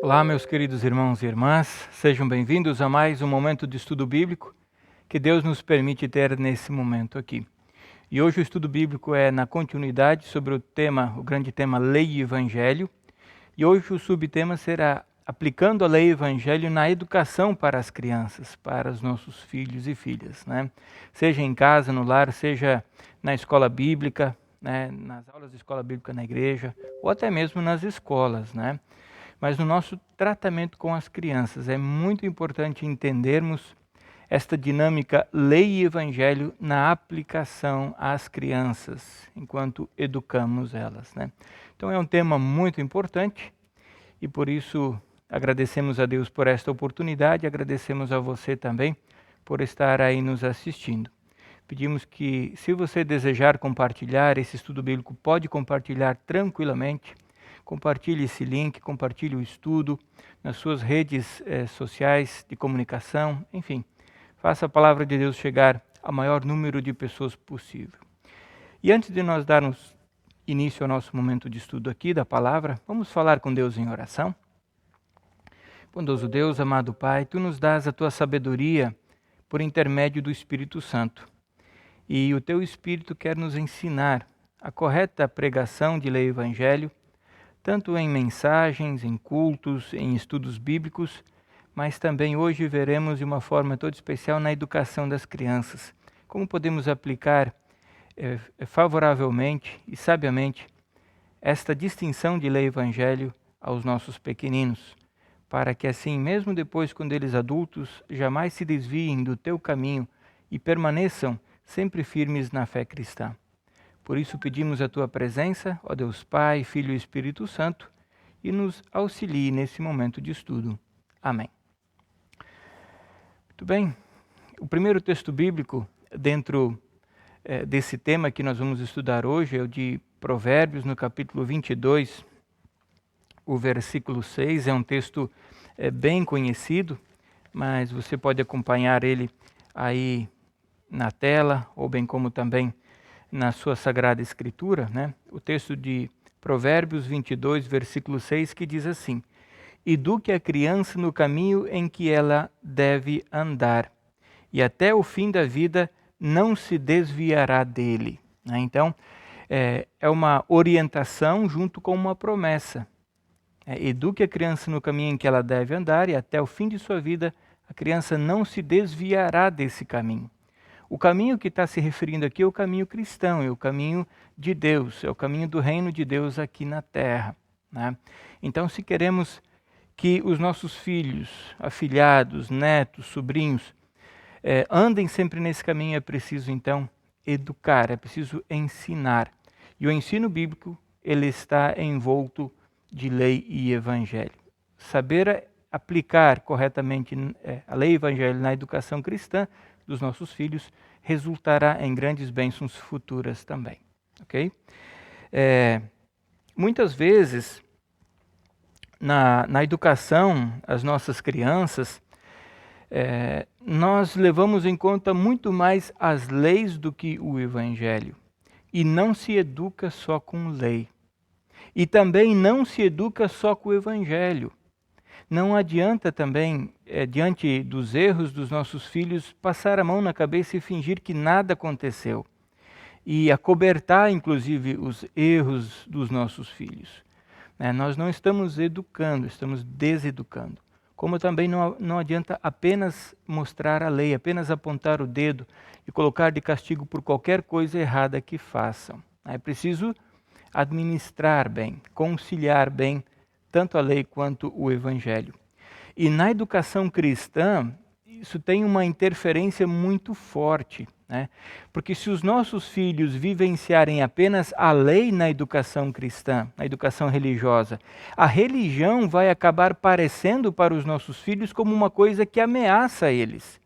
Olá, meus queridos irmãos e irmãs, sejam bem-vindos a mais um momento de estudo bíblico que Deus nos permite ter nesse momento aqui. E hoje o estudo bíblico é na continuidade sobre o grande tema Lei e Evangelho, e hoje o subtema será aplicando a Lei e Evangelho na educação para as crianças, para os nossos filhos e filhas, né? Seja em casa, no lar, seja na escola bíblica, né? Nas aulas de escola bíblica na igreja, ou até mesmo nas escolas, né? Mas no nosso tratamento com as crianças é muito importante entendermos esta dinâmica lei e evangelho na aplicação às crianças, enquanto educamos elas, né? Então é um tema muito importante e por isso agradecemos a Deus por esta oportunidade, agradecemos a você também por estar aí nos assistindo. Pedimos que, se você desejar compartilhar esse estudo bíblico, pode compartilhar tranquilamente. Compartilhe esse link, compartilhe o estudo nas suas redes sociais de comunicação, enfim. Faça a palavra de Deus chegar ao maior número de pessoas possível. E antes de nós darmos início ao nosso momento de estudo aqui da palavra, vamos falar com Deus em oração? Bondoso Deus, amado Pai, Tu nos dás a Tua sabedoria por intermédio do Espírito Santo. E o Teu Espírito quer nos ensinar a correta pregação de lei e evangelho, tanto em mensagens, em cultos, em estudos bíblicos, mas também hoje veremos de uma forma toda especial na educação das crianças. Como podemos aplicar favoravelmente e sabiamente esta distinção de lei e evangelho aos nossos pequeninos, para que assim, mesmo depois quando eles adultos, jamais se desviem do teu caminho e permaneçam sempre firmes na fé cristã. Por isso pedimos a Tua presença, ó Deus Pai, Filho e Espírito Santo, e nos auxilie nesse momento de estudo. Amém. Muito bem, o primeiro texto bíblico dentro desse tema que nós vamos estudar hoje é o de Provérbios, no capítulo 22, o versículo 6. É um texto bem conhecido, mas você pode acompanhar ele aí na tela, ou bem como também na sua Sagrada Escritura, né? O texto de Provérbios 22, versículo 6, que diz assim: Eduque a criança no caminho em que ela deve andar, e até o fim da vida não se desviará dele. Né? Então, é uma orientação junto com uma promessa. Eduque a criança no caminho em que ela deve andar, e até o fim de sua vida a criança não se desviará desse caminho. O caminho que está se referindo aqui é o caminho cristão, é o caminho de Deus, é o caminho do reino de Deus aqui na terra. Né? Então, se queremos que os nossos filhos, afilhados, netos, sobrinhos, andem sempre nesse caminho, é preciso então educar, é preciso ensinar. E o ensino bíblico, ele está envolto de lei e evangelho. Saber aplicar corretamente a lei e evangelho na educação cristã dos nossos filhos resultará em grandes bênçãos futuras também, ok? Muitas vezes, na educação, as nossas crianças, nós levamos em conta muito mais as leis do que o evangelho. E não se educa só com lei. E também não se educa só com o evangelho. Não adianta também, diante dos erros dos nossos filhos, passar a mão na cabeça e fingir que nada aconteceu. E acobertar, inclusive, os erros dos nossos filhos. Nós não estamos educando, estamos deseducando. Como também não adianta apenas mostrar a lei, apenas apontar o dedo e colocar de castigo por qualquer coisa errada que façam. É preciso administrar bem, conciliar bem tanto a lei quanto o evangelho. E na educação cristã, isso tem uma interferência muito forte, né? Porque se os nossos filhos vivenciarem apenas a lei na educação cristã, na educação religiosa, a religião vai acabar parecendo para os nossos filhos como uma coisa que ameaça eles.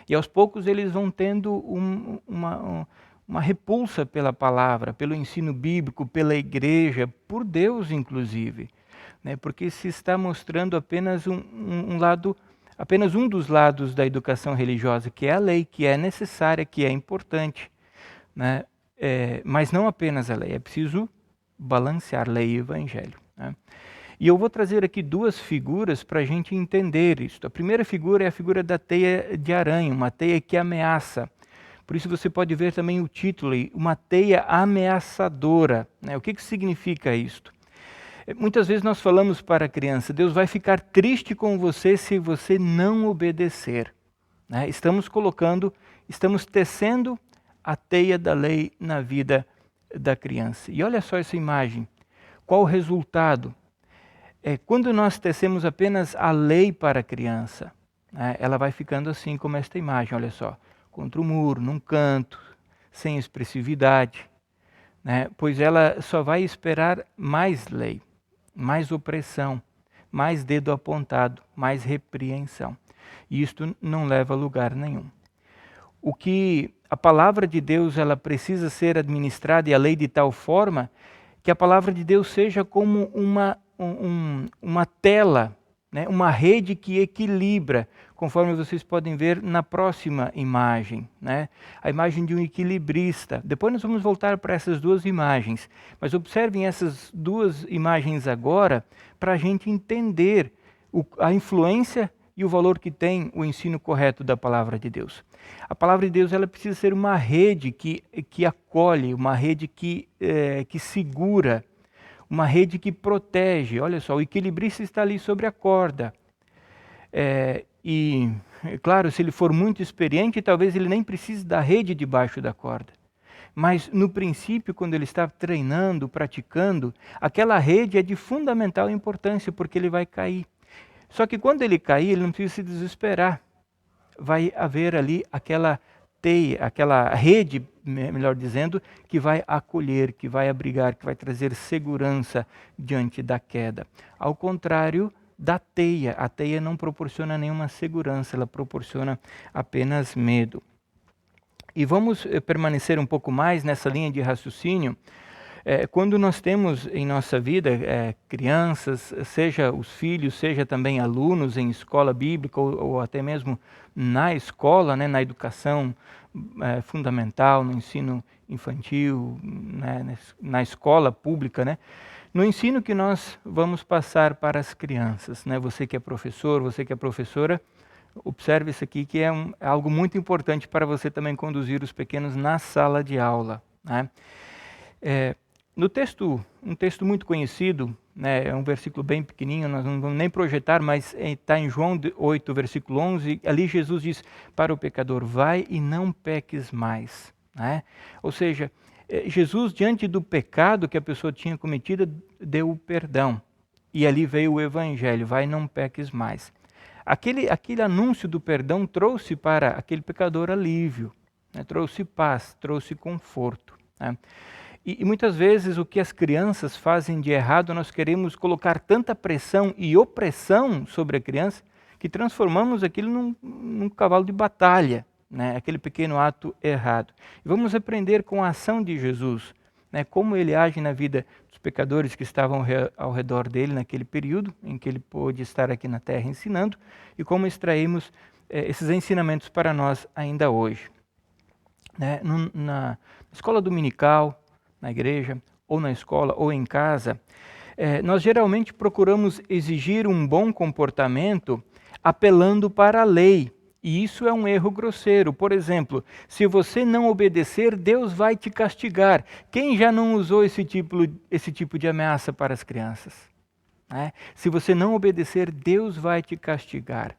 E aos poucos eles vão tendo uma repulsa pela palavra, pelo ensino bíblico, pela igreja, por Deus inclusive. Porque se está mostrando apenas apenas um dos lados da educação religiosa, que é a lei, que é necessária, que é importante. Né? Mas não apenas a lei, é preciso balancear lei e evangelho. Né? E eu vou trazer aqui duas figuras para a gente entender isso. A primeira figura é a figura da teia de aranha, uma teia que ameaça. Por isso você pode ver também o título, uma teia ameaçadora. Né? O que significa isto? Muitas vezes nós falamos para a criança, Deus vai ficar triste com você se você não obedecer. Né? Estamos tecendo a teia da lei na vida da criança. E olha só essa imagem. Qual o resultado? Quando nós tecemos apenas a lei para a criança, né, ela vai ficando assim como esta imagem, olha só, contra o muro, num canto, sem expressividade, né, pois ela só vai esperar mais lei, mais opressão, mais dedo apontado, mais repreensão. E isto não leva a lugar nenhum. O que a palavra de Deus ela precisa ser administrada e a lei de tal forma que a palavra de Deus seja como uma tela, né? Uma rede que equilibra, conforme vocês podem ver na próxima imagem, né? A imagem de um equilibrista. Depois nós vamos voltar para essas duas imagens, mas observem essas duas imagens agora para a gente entender a influência e o valor que tem o ensino correto da palavra de Deus. A palavra de Deus ela precisa ser uma rede que acolhe, uma rede que segura, uma rede que protege. Olha só, o equilibrista está ali sobre a corda. Claro, se ele for muito experiente, talvez ele nem precise da rede debaixo da corda. Mas no princípio, quando ele está treinando, praticando, aquela rede é de fundamental importância, porque ele vai cair. Só que quando ele cair, ele não precisa se desesperar. Vai haver ali aquela teia, aquela rede, melhor dizendo, que vai acolher, que vai abrigar, que vai trazer segurança diante da queda. Ao contrário da teia, a teia não proporciona nenhuma segurança, ela proporciona apenas medo. E vamos permanecer um pouco mais nessa linha de raciocínio. Quando nós temos em nossa vida crianças, seja os filhos, seja também alunos em escola bíblica ou até mesmo na escola, né, na educação fundamental, no ensino infantil, né, na escola pública, né, no ensino que nós vamos passar para as crianças. Né, você que é professor, você que é professora, observe isso aqui que é algo muito importante para você também conduzir os pequenos na sala de aula. Né. No texto, um texto muito conhecido, né, é um versículo bem pequenininho, nós não vamos nem projetar, mas está em João 8, versículo 11, ali Jesus diz para o pecador, vai e não peques mais. Né? Ou seja, Jesus diante do pecado que a pessoa tinha cometido, deu o perdão. E ali veio o evangelho, vai e não peques mais. Aquele anúncio do perdão trouxe para aquele pecador alívio, né, trouxe paz, trouxe conforto. Né? E muitas vezes o que as crianças fazem de errado, nós queremos colocar tanta pressão e opressão sobre a criança que transformamos aquilo num cavalo de batalha, né? Aquele pequeno ato errado. E vamos aprender com a ação de Jesus, né? Como ele age na vida dos pecadores que estavam ao redor dele naquele período em que ele pôde estar aqui na terra ensinando e como extraímos esses ensinamentos para nós ainda hoje. Né? Na escola dominical, na igreja, ou na escola, ou em casa, nós geralmente procuramos exigir um bom comportamento apelando para a lei. E isso é um erro grosseiro. Por exemplo, se você não obedecer, Deus vai te castigar. Quem já não usou esse tipo de ameaça para as crianças? Né? Se você não obedecer, Deus vai te castigar.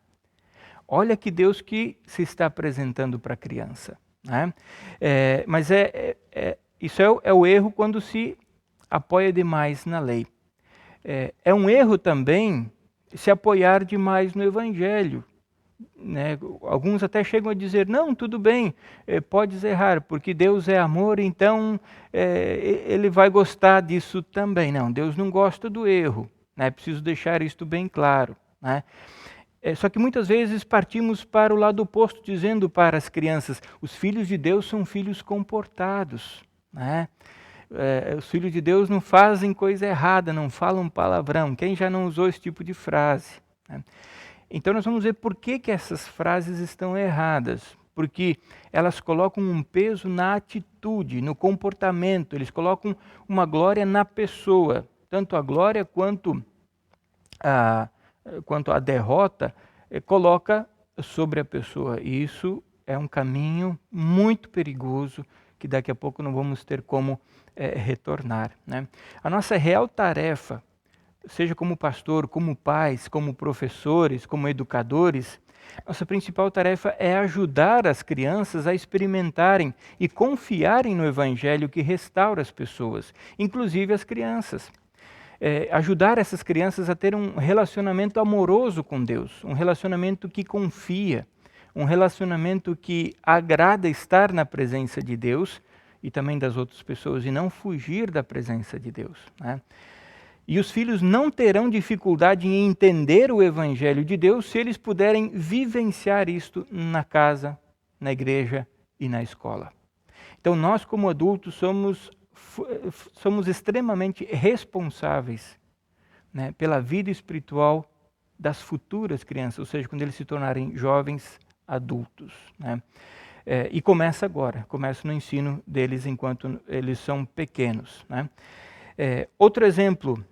Olha que Deus que se está apresentando para a criança. Né? Mas isso é o erro quando se apoia demais na lei. É um erro também se apoiar demais no Evangelho. Né? Alguns até chegam a dizer, não, tudo bem, podes errar, porque Deus é amor, então Ele vai gostar disso também. Não, Deus não gosta do erro. Né? Preciso deixar isto bem claro. Né? Só que muitas vezes partimos para o lado oposto, dizendo para as crianças, os filhos de Deus são filhos comportados. Né? Os filhos de Deus não fazem coisa errada, não falam palavrão. Quem já não usou esse tipo de frase? Né? Então nós vamos ver por que essas frases estão erradas. Porque elas colocam um peso na atitude, no comportamento. Eles colocam uma glória na pessoa. Tanto a glória quanto quanto à derrota, coloca sobre a pessoa. E isso é um caminho muito perigoso que daqui a pouco não vamos ter como retornar, né? A nossa real tarefa, seja como pastor, como pais, como professores, como educadores, nossa principal tarefa é ajudar as crianças a experimentarem e confiarem no Evangelho que restaura as pessoas, inclusive as crianças. Ajudar essas crianças a ter um relacionamento amoroso com Deus, um relacionamento que confia, um relacionamento que agrada estar na presença de Deus e também das outras pessoas e não fugir da presença de Deus, né? E os filhos não terão dificuldade em entender o Evangelho de Deus se eles puderem vivenciar isto na casa, na igreja e na escola. Então, nós, como adultos, somos extremamente responsáveis, né, pela vida espiritual das futuras crianças, ou seja, quando eles se tornarem jovens adultos, né? E começa agora, começa no ensino deles enquanto eles são pequenos, né? Outro exemplo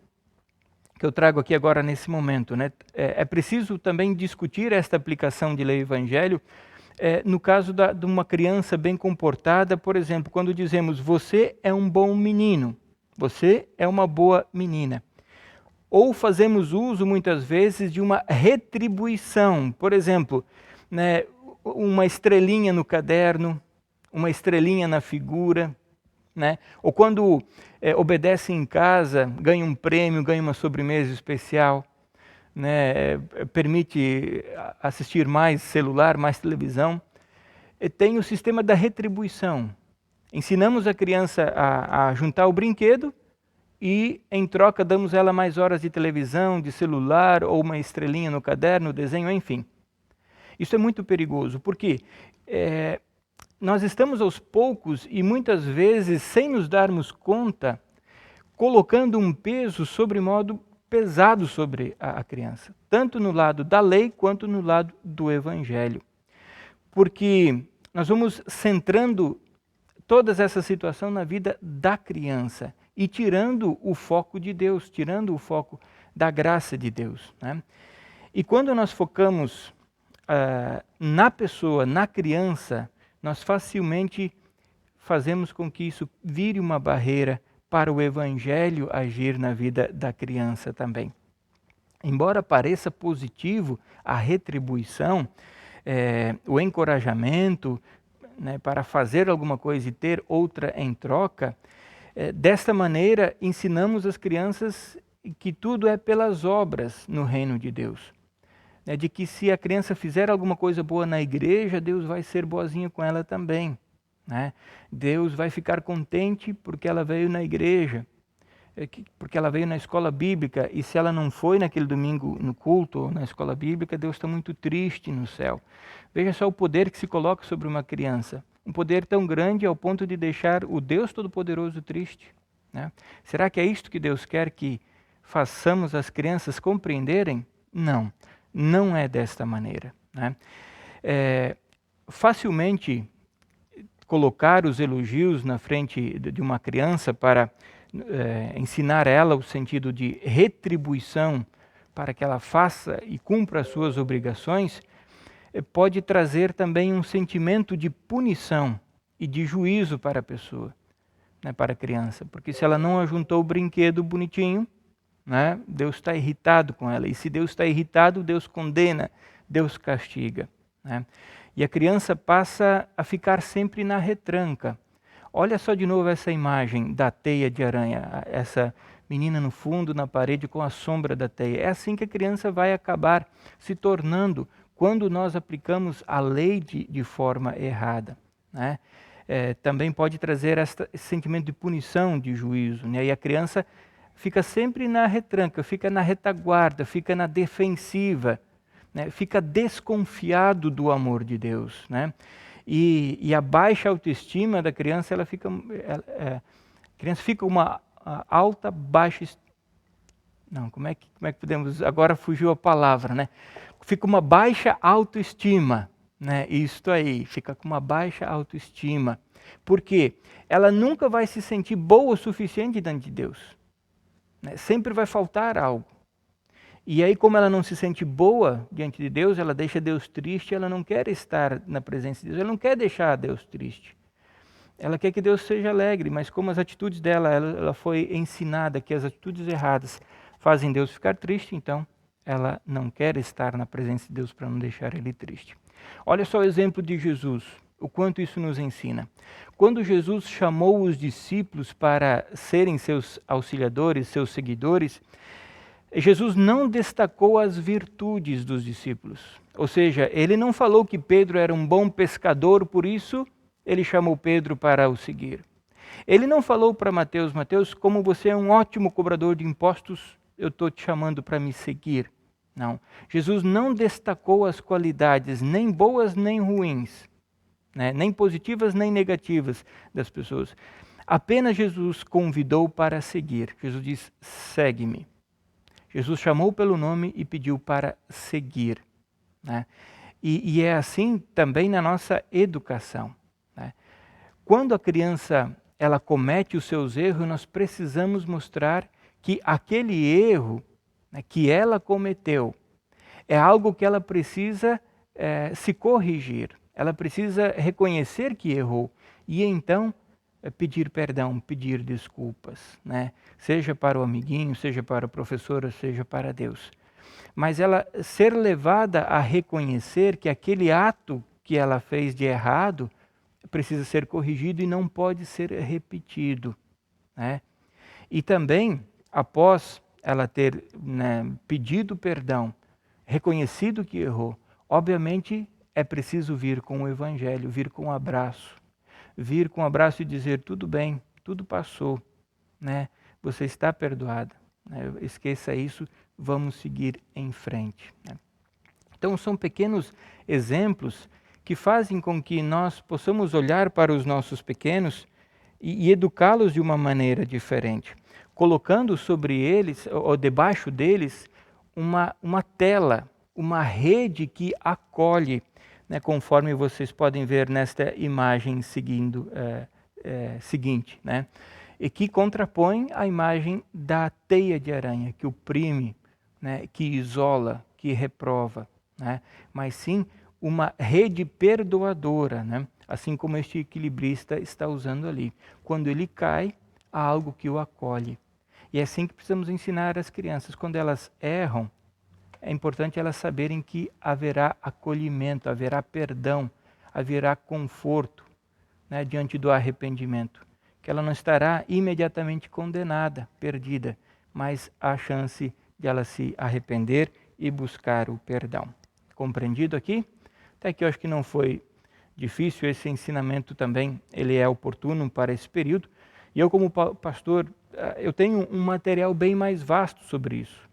que eu trago aqui agora nesse momento, né? É preciso também discutir esta aplicação de lei e evangelho no caso de uma criança bem comportada, por exemplo, quando dizemos você é um bom menino, você é uma boa menina. Ou fazemos uso muitas vezes de uma retribuição, por exemplo, né, uma estrelinha no caderno, uma estrelinha na figura, né? Ou quando obedece em casa, ganha um prêmio, ganha uma sobremesa especial, né? Permite assistir mais celular, mais televisão. Tem o sistema da retribuição. Ensinamos a criança a juntar o brinquedo e, em troca, damos a ela mais horas de televisão, de celular, ou uma estrelinha no caderno, desenho, enfim. Isso é muito perigoso, porque nós estamos aos poucos e muitas vezes, sem nos darmos conta, colocando um peso sobremodo pesado sobre a criança, tanto no lado da lei quanto no lado do evangelho. Porque nós vamos centrando toda essa situação na vida da criança e tirando o foco de Deus, tirando o foco da graça de Deus, né? E quando nós focamos na pessoa, na criança, nós facilmente fazemos com que isso vire uma barreira para o evangelho agir na vida da criança também. Embora pareça positivo a retribuição, o encorajamento, né, para fazer alguma coisa e ter outra em troca, desta maneira ensinamos as crianças que tudo é pelas obras no reino de Deus. De que se a criança fizer alguma coisa boa na igreja, Deus vai ser boazinho com ela também, né? Deus vai ficar contente porque ela veio na igreja, porque ela veio na escola bíblica, e se ela não foi naquele domingo no culto ou na escola bíblica, Deus está muito triste no céu. Veja só o poder que se coloca sobre uma criança, um poder tão grande ao ponto de deixar o Deus Todo-Poderoso triste, né? Será que é isto que Deus quer que façamos as crianças compreenderem? Não. Não é desta maneira, né? Facilmente colocar os elogios na frente de uma criança para ensinar ela o sentido de retribuição para que ela faça e cumpra as suas obrigações, pode trazer também um sentimento de punição e de juízo para a pessoa, né, para a criança. Porque se ela não ajuntou o brinquedo bonitinho, né, Deus está irritado com ela. E se Deus está irritado, Deus condena, Deus castiga, né? E a criança passa a ficar sempre na retranca. Olha só de novo essa imagem da teia de aranha, essa menina no fundo, na parede, com a sombra da teia. É assim que a criança vai acabar se tornando quando nós aplicamos a lei de forma errada, né? Também pode trazer esse sentimento de punição, de juízo, né? E a criança fica sempre na retranca, fica na retaguarda, fica na defensiva, né? Fica desconfiado do amor de Deus, né? E a baixa autoestima da criança, a criança fica uma alta, baixa... Não, como é que podemos... Agora fugiu a palavra, né? Fica uma baixa autoestima, né? Isto aí, fica com uma baixa autoestima. Por quê? Ela nunca vai se sentir boa o suficiente diante de Deus, né? Sempre vai faltar algo. E aí, como ela não se sente boa diante de Deus, ela deixa Deus triste, ela não quer estar na presença de Deus, ela não quer deixar Deus triste. Ela quer que Deus seja alegre, mas como as atitudes dela, ela foi ensinada que as atitudes erradas fazem Deus ficar triste, então ela não quer estar na presença de Deus para não deixar Ele triste. Olha só o exemplo de Jesus, o quanto isso nos ensina. Quando Jesus chamou os discípulos para serem seus auxiliadores, seus seguidores, Jesus não destacou as virtudes dos discípulos. Ou seja, ele não falou que Pedro era um bom pescador, por isso ele chamou Pedro para o seguir. Ele não falou para Mateus, Mateus, como você é um ótimo cobrador de impostos, eu estou te chamando para me seguir. Não. Jesus não destacou as qualidades, nem boas nem ruins, né? Nem positivas nem negativas das pessoas. Apenas Jesus convidou para seguir. Jesus diz, segue-me. Jesus chamou pelo nome e pediu para seguir, né? E é assim também na nossa educação, né? Quando a criança ela comete os seus erros, nós precisamos mostrar que aquele erro, né, que ela cometeu é algo que ela precisa se corrigir. Ela precisa reconhecer que errou e então pedir perdão, pedir desculpas, né? Seja para o amiguinho, seja para a professora, seja para Deus. Mas ela ser levada a reconhecer que aquele ato que ela fez de errado precisa ser corrigido e não pode ser repetido, né? E também, após ela ter, né, pedido perdão, reconhecido que errou, obviamente é preciso vir com o Evangelho, vir com um abraço. Vir com um abraço e dizer, tudo bem, tudo passou, né? Você está perdoada, né? Esqueça isso, vamos seguir em frente, né? Então são pequenos exemplos que fazem com que nós possamos olhar para os nossos pequenos e educá-los de uma maneira diferente, colocando sobre eles, ou debaixo deles, uma tela, uma rede que acolhe, né, conforme vocês podem ver nesta imagem seguinte, né, e que contrapõe a imagem da teia de aranha, que oprime, né, que isola, que reprova, né, mas sim uma rede perdoadora, né, assim como este equilibrista está usando ali. Quando ele cai, há algo que o acolhe. E é assim que precisamos ensinar as crianças. Quando elas erram, é importante elas saberem que haverá acolhimento, haverá perdão, haverá conforto, né, diante do arrependimento. Que ela não estará imediatamente condenada, perdida, mas há chance de ela se arrepender e buscar o perdão. Compreendido aqui? Até aqui eu acho que não foi difícil, esse ensinamento também ele é oportuno para esse período. E eu, como pastor, eu tenho um material bem mais vasto sobre isso.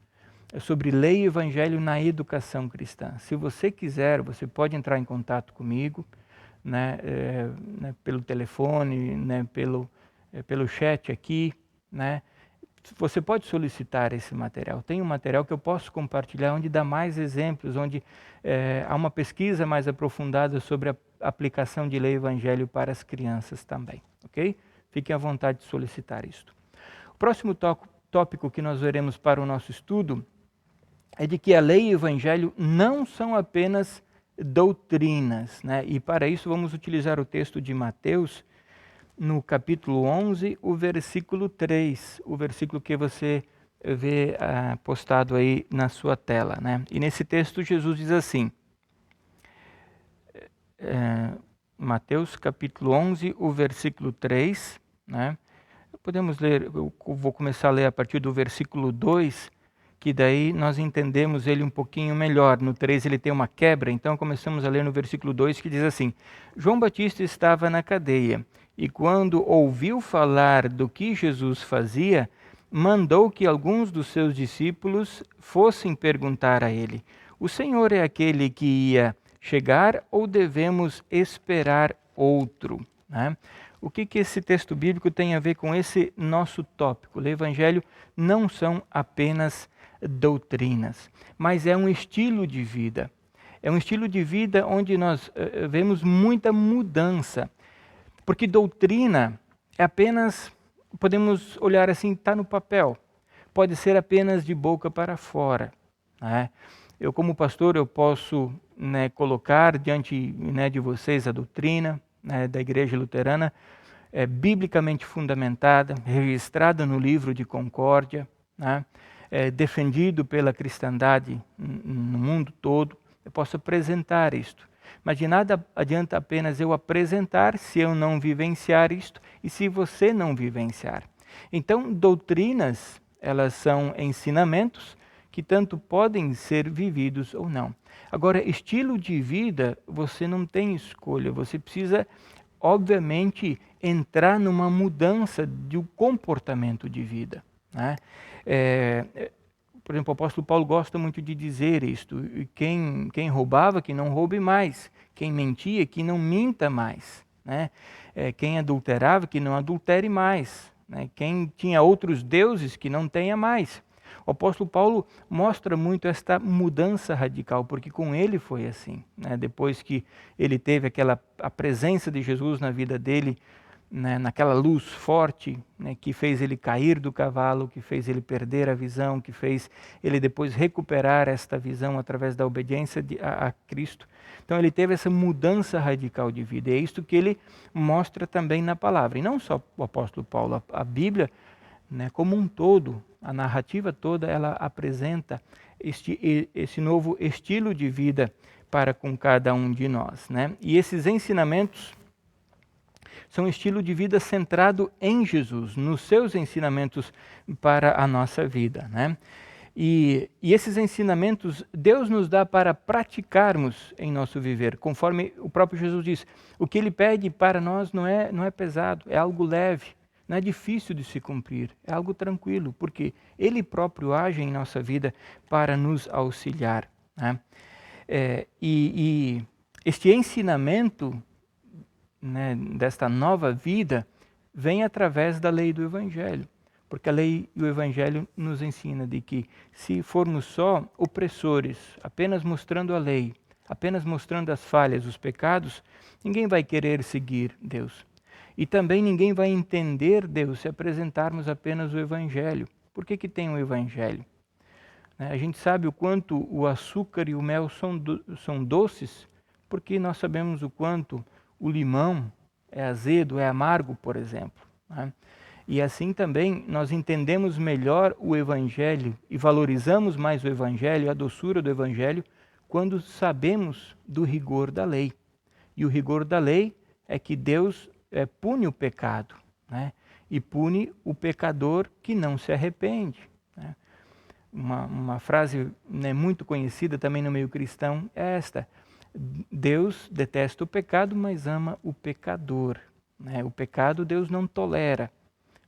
Sobre lei e evangelho na educação cristã. Se você quiser, você pode entrar em contato comigo, né, pelo telefone, né, pelo chat aqui, né. Você pode solicitar esse material. Tem um material que eu posso compartilhar onde dá mais exemplos, onde há uma pesquisa mais aprofundada sobre a aplicação de lei e evangelho para as crianças também, ok? Fiquem à vontade de solicitar isto. O próximo tópico que nós veremos para o nosso estudo é de que a lei e o evangelho não são apenas doutrinas, né? E para isso vamos utilizar o texto de Mateus, no capítulo 11, o versículo 3, o versículo que você vê postado aí na sua tela, né? E nesse texto Jesus diz assim, Mateus capítulo 11, o versículo 3, né? Podemos ler, eu vou começar a ler a partir do versículo 2, que daí nós entendemos ele um pouquinho melhor. No 3 ele tem uma quebra, então começamos a ler no versículo 2, que diz assim, João Batista estava na cadeia, e quando ouviu falar do que Jesus fazia, mandou que alguns dos seus discípulos fossem perguntar a ele, o Senhor é aquele que ia chegar ou devemos esperar outro? Né? O que esse texto bíblico tem a ver com esse nosso tópico? O evangelho não são apenas doutrinas, mas é um estilo de vida. É um estilo de vida onde nós vemos muita mudança. Porque doutrina é apenas, podemos olhar assim, está no papel. Pode ser apenas de boca para fora. né? Eu, como pastor, eu posso, né, colocar diante, né, de vocês a doutrina, né, da Igreja Luterana, biblicamente fundamentada, registrada no livro de Concórdia, né, defendido pela cristandade no mundo todo. Eu posso apresentar isto. Mas de nada adianta apenas eu apresentar se eu não vivenciar isto e se você não vivenciar. Então, doutrinas, elas são ensinamentos que tanto podem ser vividos ou não. Agora, estilo de vida, você não tem escolha, você precisa, obviamente, entrar numa mudança do comportamento de vida, né? Por exemplo, o apóstolo Paulo gosta muito de dizer isto: quem roubava, que não roube mais; quem mentia, que não minta mais, né? Quem adulterava, que não adultere mais, né? Quem tinha outros deuses, que não tenha mais. O apóstolo Paulo mostra muito esta mudança radical, porque com ele foi assim, né? Depois que ele teve a presença de Jesus na vida dele, né, naquela luz forte, né, que fez ele cair do cavalo, que fez ele perder a visão, que fez ele depois recuperar esta visão através da obediência a Cristo. Então ele teve essa mudança radical de vida. E é isto que ele mostra também na palavra. E não só o apóstolo Paulo, a Bíblia, né, como um todo, a narrativa toda, ela apresenta esse novo estilo de vida para com cada um de nós, né? E esses ensinamentos são um estilo de vida centrado em Jesus, nos seus ensinamentos para a nossa vida, né? E esses ensinamentos Deus nos dá para praticarmos em nosso viver, conforme o próprio Jesus diz. O que Ele pede para nós não é pesado, é algo leve, não é difícil de se cumprir, é algo tranquilo, porque Ele próprio age em nossa vida para nos auxiliar, né? Este ensinamento, né, desta nova vida vem através da lei do Evangelho. Porque a lei e o Evangelho nos ensina de que se formos só opressores, apenas mostrando a lei, apenas mostrando as falhas, os pecados, ninguém vai querer seguir Deus. E também ninguém vai entender Deus se apresentarmos apenas o Evangelho. Por que tem o Evangelho? A gente sabe o quanto o açúcar e o mel são doces, porque nós sabemos o quanto o limão é azedo, é amargo, por exemplo, né? E assim também nós entendemos melhor o Evangelho e valorizamos mais o Evangelho, a doçura do Evangelho, quando sabemos do rigor da lei. E o rigor da lei é que Deus pune o pecado, né? E pune o pecador que não se arrepende, né? Uma frase, né, muito conhecida também no meio cristão é esta: Deus detesta o pecado, mas ama o pecador, né? O pecado Deus não tolera,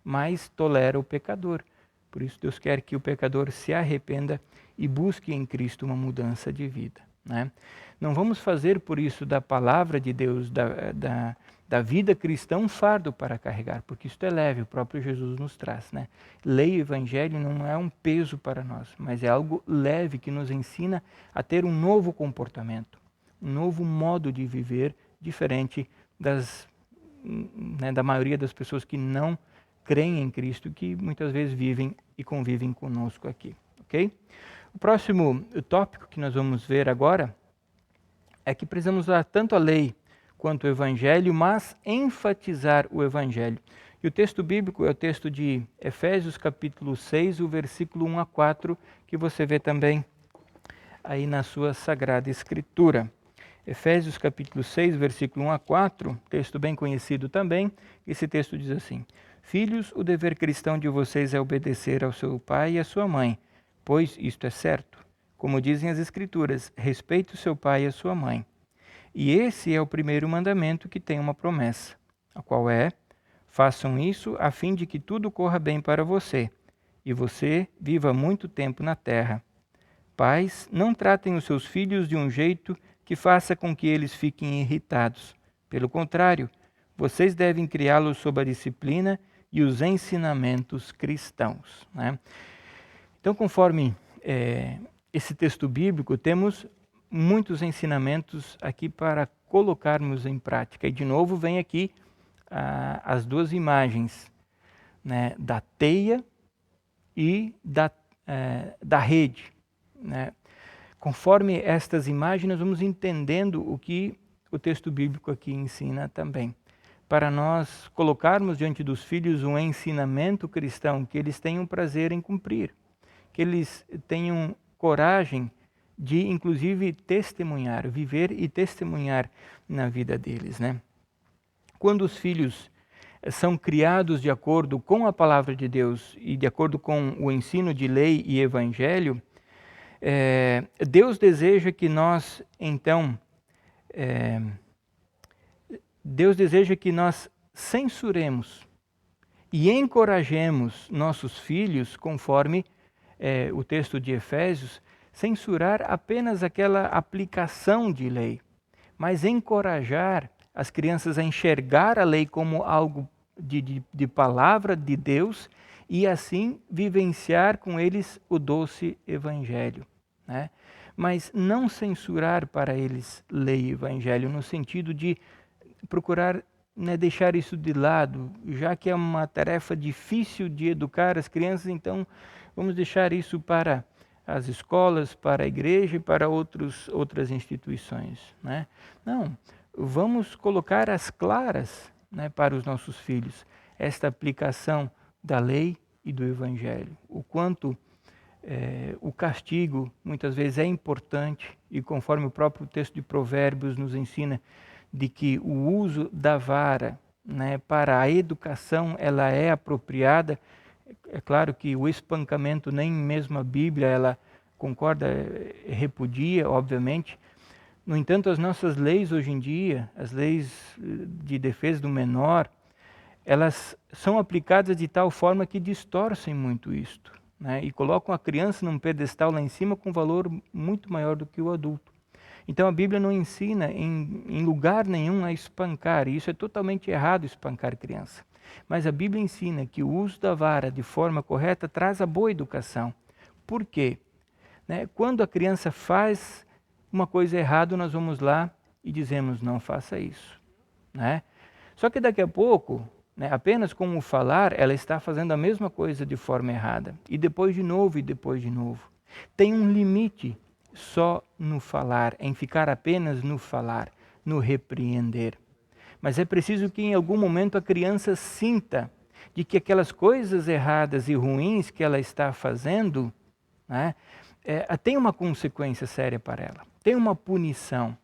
mas tolera o pecador. Por isso Deus quer que o pecador se arrependa e busque em Cristo uma mudança de vida, né? Não vamos fazer por isso da palavra de Deus, da vida cristã, um fardo para carregar, porque isto é leve, o próprio Jesus nos traz, né? Lei e Evangelho não é um peso para nós, mas é algo leve que nos ensina a ter um novo comportamento, um novo modo de viver diferente da maioria das pessoas que não creem em Cristo, que muitas vezes vivem e convivem conosco aqui, ok? O próximo tópico que nós vamos ver agora é que precisamos usar tanto a lei quanto o Evangelho, mas enfatizar o Evangelho. E o texto bíblico é o texto de Efésios capítulo 6, o versículo 1 a 4, que você vê também aí na sua Sagrada Escritura. Efésios capítulo 6, versículo 1 a 4, texto bem conhecido também. Esse texto diz assim: Filhos, o dever cristão de vocês é obedecer ao seu pai e à sua mãe, pois isto é certo. Como dizem as Escrituras, respeite o seu pai e a sua mãe. E esse é o primeiro mandamento que tem uma promessa, a qual é: façam isso a fim de que tudo corra bem para você, e você viva muito tempo na terra. Pais, não tratem os seus filhos de um jeito que faça com que eles fiquem irritados. Pelo contrário, vocês devem criá-los sob a disciplina e os ensinamentos cristãos, né? Então, conforme esse texto bíblico, temos muitos ensinamentos aqui para colocarmos em prática. E de novo vem aqui as duas imagens, né, da teia e da rede, né? conforme estas imagens, nós vamos entendendo o que o texto bíblico aqui ensina também. Para nós colocarmos diante dos filhos um ensinamento cristão que eles tenham prazer em cumprir, que eles tenham coragem de, inclusive, testemunhar, viver e testemunhar na vida deles, né? Quando os filhos são criados de acordo com a palavra de Deus e de acordo com o ensino de lei e evangelho, Deus deseja que nós, então, Deus deseja que nós censuremos e encorajemos nossos filhos, conforme o texto de Efésios, censurar apenas aquela aplicação de lei, mas encorajar as crianças a enxergar a lei como algo de palavra de Deus e assim vivenciar com eles o doce evangelho, né? Mas não censurar para eles lei e evangelho no sentido de procurar, né, deixar isso de lado, já que é uma tarefa difícil de educar as crianças, então vamos deixar isso para as escolas, para a igreja e para outras instituições, né? Não, vamos colocar às claras, né, para os nossos filhos esta aplicação da lei e do evangelho. O quanto o castigo muitas vezes é importante e conforme o próprio texto de Provérbios nos ensina, de que o uso da vara, né, para a educação ela é apropriada. É claro que o espancamento nem mesmo a Bíblia ela concorda, repudia, obviamente. No entanto, as nossas leis hoje em dia, as leis de defesa do menor, elas são aplicadas de tal forma que distorcem muito isto, né, e colocam a criança num pedestal lá em cima com valor muito maior do que o adulto. Então a Bíblia não ensina em lugar nenhum a espancar, e isso é totalmente errado, espancar criança. Mas a Bíblia ensina que o uso da vara de forma correta traz a boa educação. Por quê? Né? Quando a criança faz uma coisa errada, nós vamos lá e dizemos, não faça isso, né? Só que daqui a pouco, né, apenas com o falar, ela está fazendo a mesma coisa de forma errada. E depois de novo, e depois de novo. Tem um limite só no falar, em ficar apenas no falar, no repreender. Mas é preciso que em algum momento a criança sinta de que aquelas coisas erradas e ruins que ela está fazendo, né, tem uma consequência séria para ela, tem uma punição,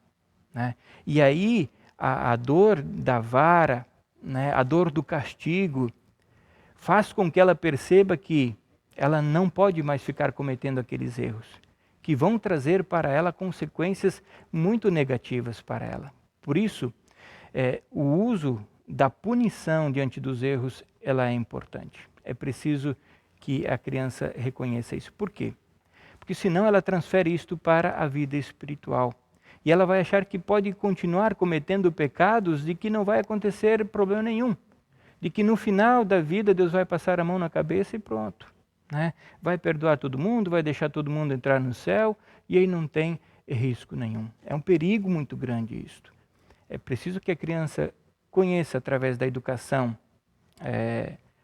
né? E aí a dor da vara, né, a dor do castigo, faz com que ela perceba que ela não pode mais ficar cometendo aqueles erros, que vão trazer para ela consequências muito negativas para ela. Por isso, o uso da punição diante dos erros, ela é importante. É preciso que a criança reconheça isso. Por quê? Porque senão ela transfere isto para a vida espiritual. E ela vai achar que pode continuar cometendo pecados de que não vai acontecer problema nenhum. De que no final da vida Deus vai passar a mão na cabeça e pronto, né? Vai perdoar todo mundo, vai deixar todo mundo entrar no céu e aí não tem risco nenhum. É um perigo muito grande isto. É preciso que a criança conheça através da educação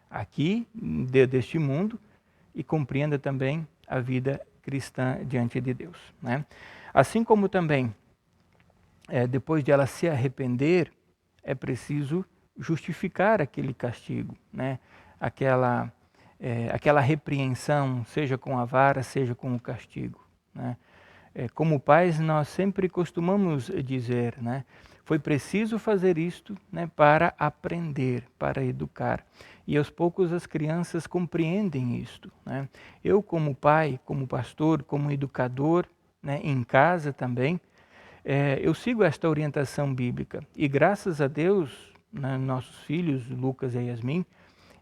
aqui, deste mundo, e compreenda também a vida cristã diante de Deus, né? Assim como também, depois de ela se arrepender, é preciso justificar aquele castigo, né? Aquela repreensão, seja com a vara, seja com o castigo, né? Como pais, nós sempre costumamos dizer, né? Foi preciso fazer isto, né, para aprender, para educar. E aos poucos as crianças compreendem isto, né? Eu como pai, como pastor, como educador, né, em casa também, eu sigo esta orientação bíblica. E graças a Deus, né, nossos filhos, Lucas e Yasmin,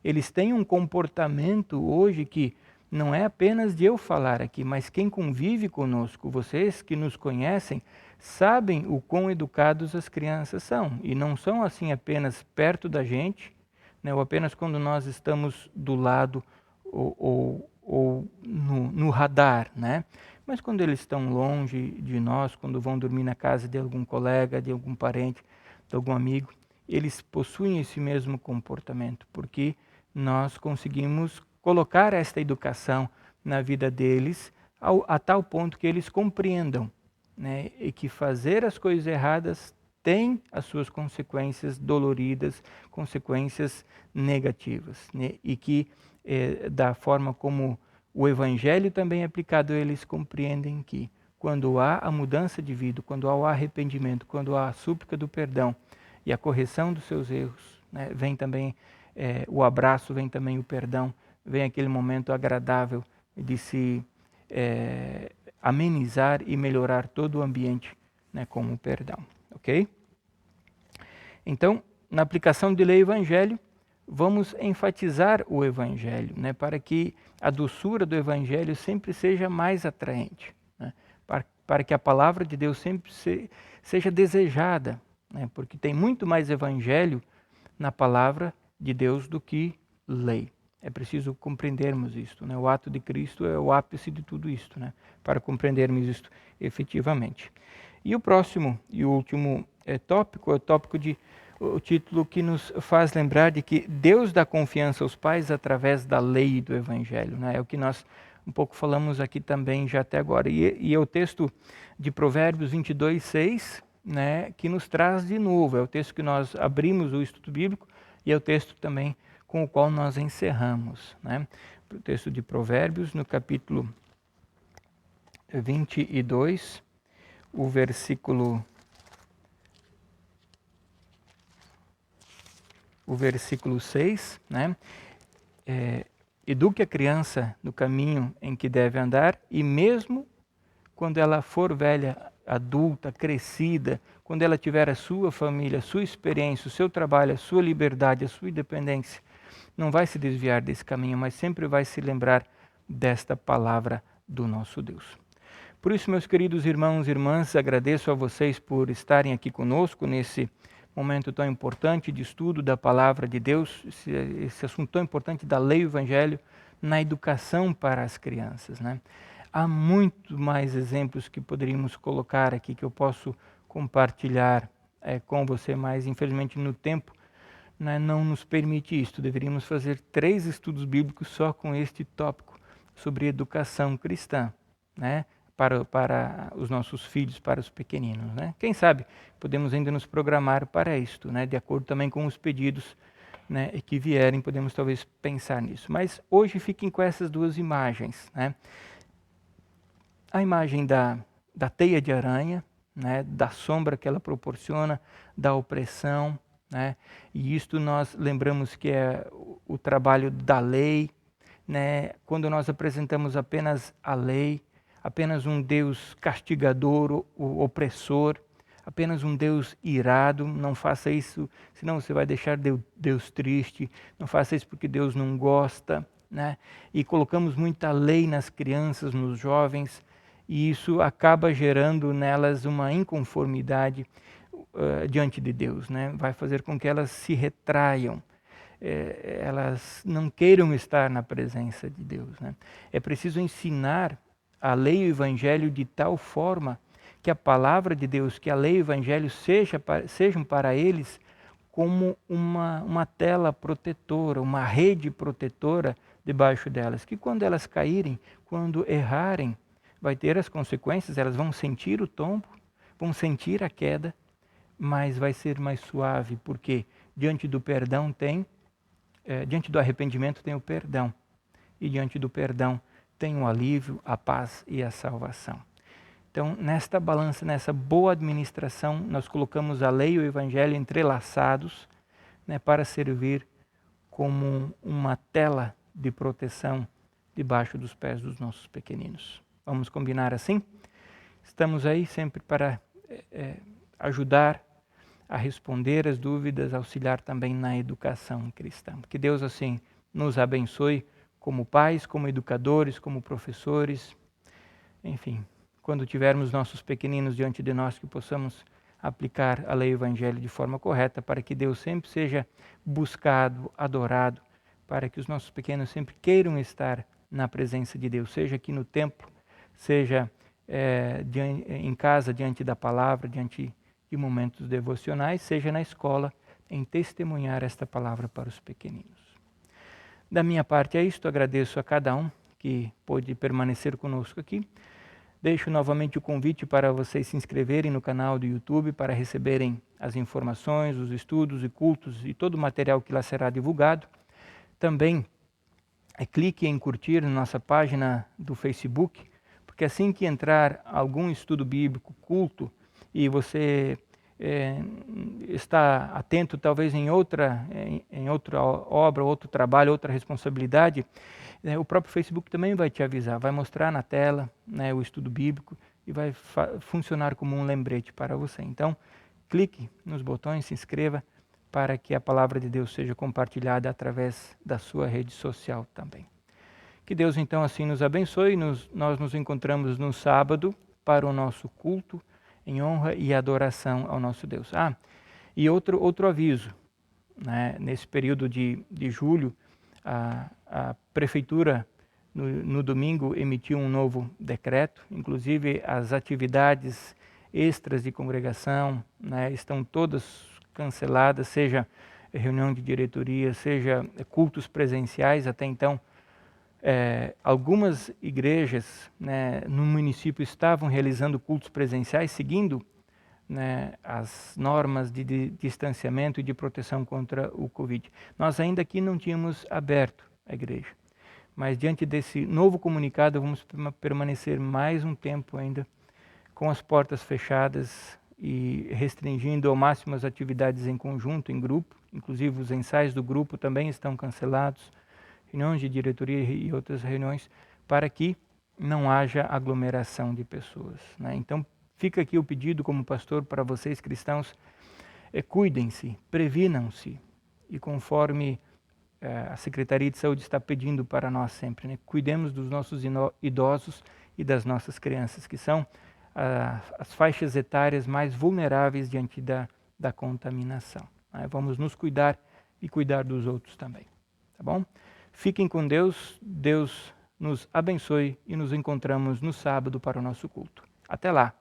eles têm um comportamento hoje que não é apenas de eu falar aqui, mas quem convive conosco, vocês que nos conhecem, sabem o quão educados as crianças são. E não são assim apenas perto da gente, né, ou apenas quando nós estamos do lado ou no radar, né? Mas quando eles estão longe de nós, quando vão dormir na casa de algum colega, de algum parente, de algum amigo, eles possuem esse mesmo comportamento, porque nós conseguimos colocar esta educação na vida deles a tal ponto que eles compreendam, né, e que fazer as coisas erradas tem as suas consequências doloridas, consequências negativas, né, e que da forma como o Evangelho também é aplicado, eles compreendem que quando há a mudança de vida, quando há o arrependimento, quando há a súplica do perdão e a correção dos seus erros, né, vem também o abraço, vem também o perdão, vem aquele momento agradável de se amenizar e melhorar todo o ambiente, né, com o perdão, ok? Então, na aplicação de lei e evangelho, vamos enfatizar o evangelho, né, para que a doçura do evangelho sempre seja mais atraente, né, para que a palavra de Deus sempre seja desejada, né, porque tem muito mais evangelho na palavra de Deus do que lei. É preciso compreendermos isto, né? O ato de Cristo é o ápice de tudo isto, né? Para compreendermos isto efetivamente. E o próximo e o último tópico é o título que nos faz lembrar de que Deus dá confiança aos pais através da lei do Evangelho, né? É o que nós um pouco falamos aqui também já até agora. E é o texto de Provérbios 22:6, né, que nos traz de novo. É o texto que nós abrimos o estudo bíblico e é o texto também com o qual nós encerramos, né? O texto de Provérbios, no capítulo 22, o versículo 6, né? Eduque a criança no caminho em que deve andar, e mesmo quando ela for velha, adulta, crescida, quando ela tiver a sua família, a sua experiência, o seu trabalho, a sua liberdade, a sua independência, não vai se desviar desse caminho, mas sempre vai se lembrar desta palavra do nosso Deus. Por isso, meus queridos irmãos e irmãs, agradeço a vocês por estarem aqui conosco nesse momento tão importante de estudo da palavra de Deus, esse assunto tão importante da lei e evangelho na educação para as crianças, né? Há muito mais exemplos que poderíamos colocar aqui, que eu posso compartilhar com você, mas infelizmente no tempo, né, não nos permite isso. Deveríamos fazer 3 estudos bíblicos só com este tópico sobre educação cristã, né, para os nossos filhos, para os pequeninos, né? Quem sabe podemos ainda nos programar para isto, né, de acordo também com os pedidos, né, que vierem, podemos talvez pensar nisso. Mas hoje fiquem com essas 2 imagens, né? A imagem da teia de aranha, né, da sombra que ela proporciona, da opressão, né? E isto nós lembramos que é o trabalho da lei, né? Quando nós apresentamos apenas a lei, apenas um Deus castigador, o opressor, apenas um Deus irado. Não faça isso, senão você vai deixar Deus triste. Não faça isso porque Deus não gosta, né? E colocamos muita lei nas crianças, nos jovens, e isso acaba gerando nelas uma inconformidade diante de Deus, né? Vai fazer com que elas se retraiam, elas não queiram estar na presença de Deus, né? É preciso ensinar a lei e o evangelho de tal forma que a palavra de Deus, que a lei e o evangelho sejam para eles como uma tela protetora, uma rede protetora debaixo delas, que quando elas caírem, quando errarem, vai ter as consequências, elas vão sentir o tombo, vão sentir a queda, mas vai ser mais suave, porque diante do perdão diante do arrependimento tem o perdão, e diante do perdão tem o alívio, a paz e a salvação. Então, nesta balança, nessa boa administração, nós colocamos a lei e o evangelho entrelaçados, né, para servir como uma tela de proteção debaixo dos pés dos nossos pequeninos. Vamos combinar assim? Estamos aí sempre para ajudar a responder as dúvidas, auxiliar também na educação cristã. Que Deus assim nos abençoe como pais, como educadores, como professores, enfim, quando tivermos nossos pequeninos diante de nós, que possamos aplicar a lei e o evangelho de forma correta, para que Deus sempre seja buscado, adorado, para que os nossos pequenos sempre queiram estar na presença de Deus, seja aqui no templo, seja em casa, diante da palavra, diante de momentos devocionais, seja na escola, em testemunhar esta palavra para os pequeninos. Da minha parte é isto, agradeço a cada um que pôde permanecer conosco aqui. Deixo novamente o convite para vocês se inscreverem no canal do YouTube para receberem as informações, os estudos e cultos e todo o material que lá será divulgado. Também clique em curtir nossa página do Facebook, porque assim que entrar algum estudo bíblico, culto, e você está atento talvez em outra obra, outro trabalho, outra responsabilidade, o próprio Facebook também vai te avisar, vai mostrar na tela, né, o estudo bíblico e vai funcionar como um lembrete para você. Então, clique nos botões, se inscreva para que a palavra de Deus seja compartilhada através da sua rede social também. Que Deus então assim nos abençoe. Nós nos encontramos no sábado para o nosso culto em honra e adoração ao nosso Deus. E outro aviso, né? Nesse período de julho, a prefeitura no domingo emitiu um novo decreto, inclusive as atividades extras de congregação, né, estão todas canceladas, seja reunião de diretoria, seja cultos presenciais. Até então, algumas igrejas, né, no município estavam realizando cultos presenciais, seguindo, né, as normas de distanciamento e de proteção contra o Covid. Nós ainda aqui não tínhamos aberto a igreja, mas diante desse novo comunicado vamos permanecer mais um tempo ainda com as portas fechadas e restringindo ao máximo as atividades em conjunto, em grupo. Inclusive os ensaios do grupo também estão cancelados, reuniões de diretoria e outras reuniões, para que não haja aglomeração de pessoas, né? Então, fica aqui o pedido como pastor para vocês cristãos, cuidem-se, previnam-se, e conforme a Secretaria de Saúde está pedindo para nós sempre, né, cuidemos dos nossos idosos e das nossas crianças, que são as faixas etárias mais vulneráveis diante da contaminação, né? Vamos nos cuidar e cuidar dos outros também, tá bom? Fiquem com Deus, Deus nos abençoe e nos encontramos no sábado para o nosso culto. Até lá!